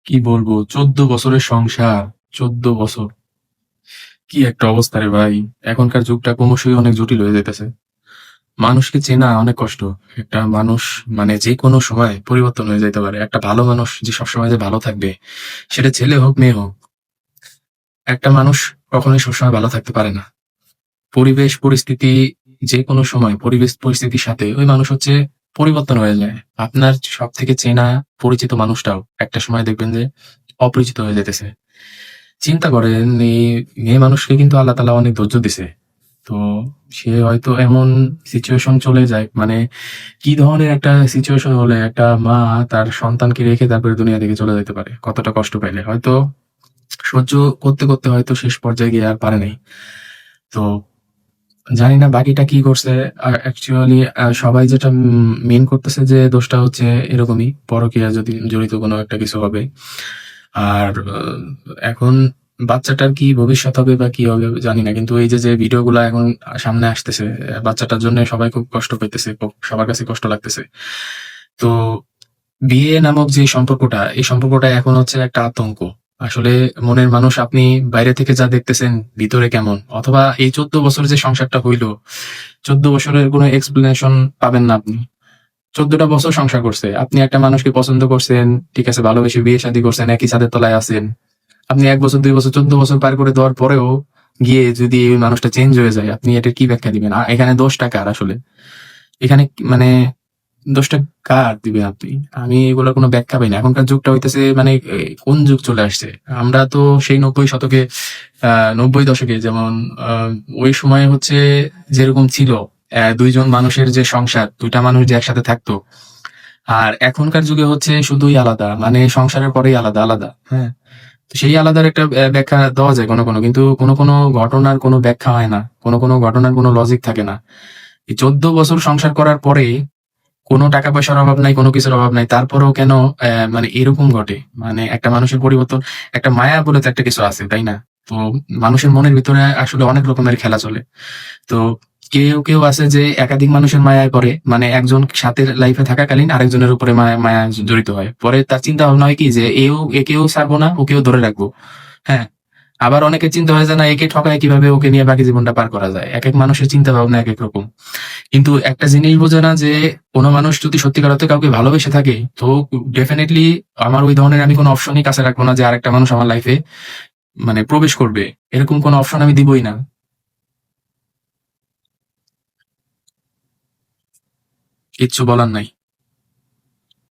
কি বলবো, 14 বছরের সংসার। 14 বছর, কি একটা অবস্থা রে ভাই। এখনকার যুগটা ক্রমশই অনেক জটিল হয়ে যাইতেছে। মানুষকে চেনা অনেক কষ্ট। একটা মানুষ মানে যে কোনো সময় পরিবর্তন হয়ে যাইতে পারে। একটা ভালো মানুষ যে সবসময় যে ভালো থাকবে, সেটা ছেলে হোক মেয়ে হোক, একটা মানুষ কখনোই সবসময় ভালো থাকতে পারে না। পরিবেশ পরিস্থিতি, যে কোনো সময় পরিবেশ পরিস্থিতির সাথে ওই মানুষ হচ্ছে পরিবর্তন হয়ে যায়। আপনার সব থেকে চেনা পরিচিত মানুষটাও একটা সময় দেখবেন যে অপরিচিত হয়ে যেতেছে। চিন্তা করেন, এই মেয়ে মানুষকে কিন্তু আল্লাহ তাআলা অনেক ধৈর্য দিছে। তো সে হয়তো এমন সিচুয়েশন চলে যায়, মানে কি ধরনের একটা সিচুয়েশন হলে একটা মা তার সন্তানকে রেখে তারপরে দুনিয়া থেকে চলে যেতে পারে, কতটা কষ্ট পাইলে হয়তো সহ্য করতে করতে হয়তো শেষ পর্যায়ে গিয়ে আর পারে নাই। তো জানি না বাকিটা কি করছে। অ্যাকচুয়ালি সবাই যেটা মেন করতেছে যে দোষটা হচ্ছে এরকমই, পরকীয়া যদি জড়িত কোনো একটা কিছু হবে। আর এখন বাচ্চাটার কি ভবিষ্যৎ হবে বা কি হবে জানি না, কিন্তু এই যে যে ভিডিওগুলো এখন সামনে আসতেছে, বাচ্চাটার জন্য সবাই খুব কষ্ট পেতেছে, সবার কাছে কষ্ট লাগতেছে। তো বিয়ে নামক যে সম্পর্কটা, এই সম্পর্কটা এখন হচ্ছে একটা আতঙ্ক। আসলে মনের মানুষ আপনি বাইরে থেকে যা দেখতেছেন, ভিতরে কেমন, অথবা এই 14 বছর যে সংসারটা হইলো, 14 বছরের কোনো এক্সপ্লেনেশন পাবেন না আপনি। 14টা বছর সংসার করছে, আপনি একটা মানুষকে পছন্দ করছেন, ঠিক আছে, ভালোবেসে বিয়ে শাদী করছেন, একই ছাদের তলায় আছেন। আপনি 1 বছর 2 বছর 14 বছর পার করে দেওয়ার পরেও গিয়ে যদি ওই মানুষটা চেঞ্জ হয়ে যায়, আপনি এটার কি ব্যাখ্যা দিবেন? এখানে দোষটা কার আসলে? এখানে মানে দোষটা কার দিবেন আপনি? আমি এগুলোর কোনো ব্যাখ্যা পাই না। এখনকার যুগটা হইতেছে মানে কোন যুগ চলে আসছে? আমরা তো সেই 90 শতকে, 90 দশকে যেমন ওই সময়ে হচ্ছে যেরকম ছিল, 2 জন মানুষের যে সংসার, 2টা মানুষ যে একসাথে থাকতো। আর এখনকার যুগে হচ্ছে শুধুই আলাদা, মানে সংসারের পরেই আলাদা, আলাদা। হ্যাঁ? তো সেই আলাদার একটা ব্যাখ্যা দেওয়া যায় কোনো, কোনো। কিন্তু কোনো ঘটনার কোনো ব্যাখ্যা হয় না। কোনো ঘটনার কোনো লজিক থাকে না। এই 14 বছর সংসার করার পরে কোনো টাকা পয়সার অভাব নাই, কোনো কিছুর অভাব নাই। তারপরেও কেন মানে এরকম ঘটে? মানে একটা মানুষের পরিবর্তন, একটা মায়া বলে তো একটা কিছু আছে, তাই না? তো মানুষের মনের ভিতরে আসলে অনেক রকমের খেলা চলে। তো কেউ আছে যে একাধিক মানুষের মায়ায় পড়ে। মানে একজন সাথে লাইফে থাকাকালীন আরেকজনের উপরে মায়া জড়িত হয়। পরে তার চিন্তা ভাবনা হয় কি যে একেও ছাড়বো না, ওকেও ধরে রাখবো। হ্যাঁ? আবার অনেকের চিন্তা হয় যে না, একে ঠকায় কিভাবে ওকে নিয়ে বাকি জীবনটা পার করা যায়। একেক মানুষের চিন্তা ভাবনা একেক রকম। কিন্তু একটা জিনিস বোঝে না যে কোনো মানুষ যদি সত্যিকার অর্থে কাউকে ভালোবেসে থাকে, তো ডেফিনিটলি আমার ওই ধরনের আমি কোনো অপশনই কাছে রাখবো না যে আরেকটা মানুষ আমার লাইফে মানে প্রবেশ করবে। এরকম কোনো অপশন আমি দিবই না। কিচ্ছু বলার নাই।